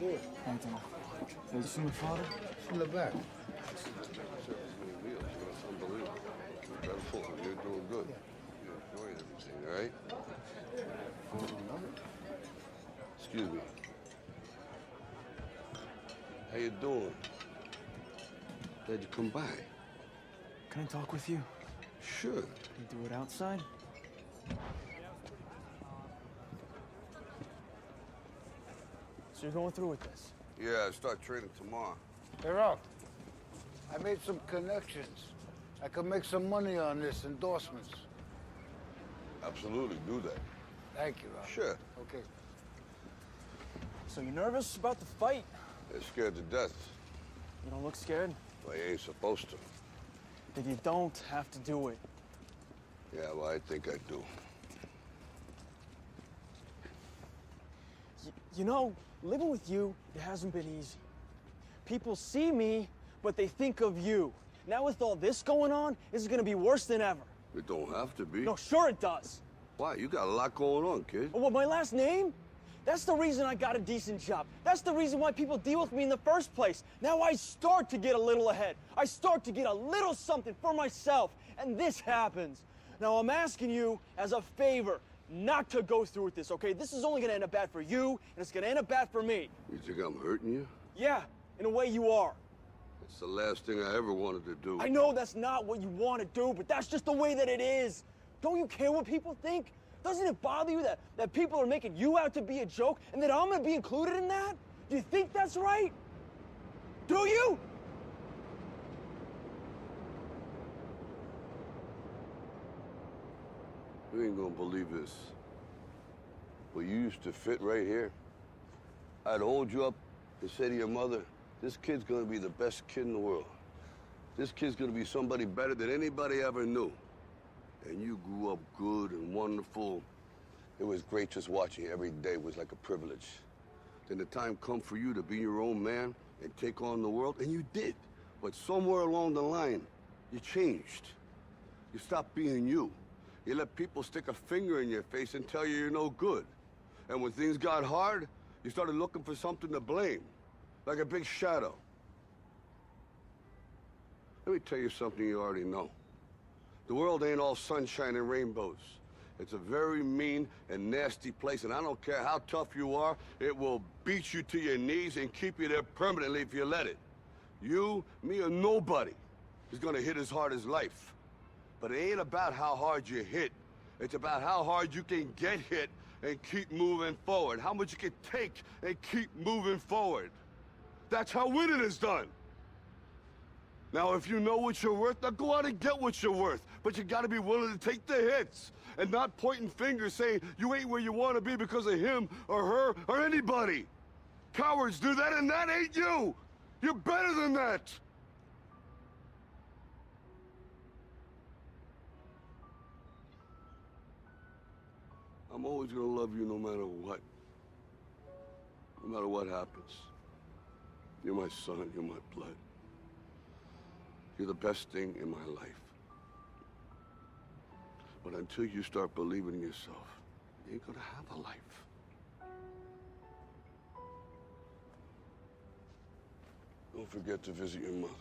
Sure. Então, is this from your father? In the back. It's unbelievable. Dreadful. You're doing good. You're enjoying everything, all right? Excuse me. How you doing? Glad you come by. Can I talk with you? Sure. Can you do it outside? So you're going through with this? Yeah, I start training tomorrow. Hey, Rock. I made some connections. I could make some money on this, endorsements. Absolutely, do that. Thank you, Rock. Sure. Okay. So you're nervous about the fight? They're scared to death. You don't look scared? Well, you ain't supposed to. Then you don't have to do it. Yeah, well, I think I do. You know, living with you, it hasn't been easy. People see me, but they think of you. Now with all this going on, this is gonna be worse than ever. It don't have to be. No, sure it does. Why? You got a lot going on, kid. Oh, what, my last name? That's the reason I got a decent job. That's the reason why people deal with me in the first place. Now I start to get a little ahead. I start to get a little something for myself, and this happens. Now I'm asking you as a favor not to go through with this, okay? This is only gonna end up bad for you, and it's gonna end up bad for me. You think I'm hurting you? Yeah, in a way you are. It's the last thing I ever wanted to do. I know that's not what you want to do, but that's just the way that it is. Don't you care what people think? Doesn't it bother you that people are making you out to be a joke and that I'm gonna be included in that? Do you think that's right? Do you? You ain't gonna believe this. But you used to fit right here. I'd hold you up and say to your mother, this kid's gonna be the best kid in the world. This kid's gonna be somebody better than anybody ever knew. And you grew up good and wonderful. It was great just watching you every day. It was like a privilege. Then the time come for you to be your own man and take on the world, and you did. But somewhere along the line, you changed. You stopped being you. You let people stick a finger in your face and tell you you're no good. And when things got hard, you started looking for something to blame, like a big shadow. Let me tell you something you already know. The world ain't all sunshine and rainbows. It's a very mean and nasty place, and I don't care how tough you are, it will beat you to your knees and keep you there permanently if you let it. You, me, or nobody is gonna hit as hard as life. But it ain't about how hard you hit. It's about how hard you can get hit and keep moving forward. How much you can take and keep moving forward. That's how winning is done. Now, if you know what you're worth, now go out and get what you're worth. But you gotta be willing to take the hits and not pointing fingers saying you ain't where you wanna be because of him or her or anybody. Cowards do that, and that ain't you. You're better than that. I'm always gonna love you no matter what. No matter what happens. You're my son, you're my blood. You're the best thing in my life. But until you start believing in yourself, you ain't gonna have a life. Don't forget to visit your mother.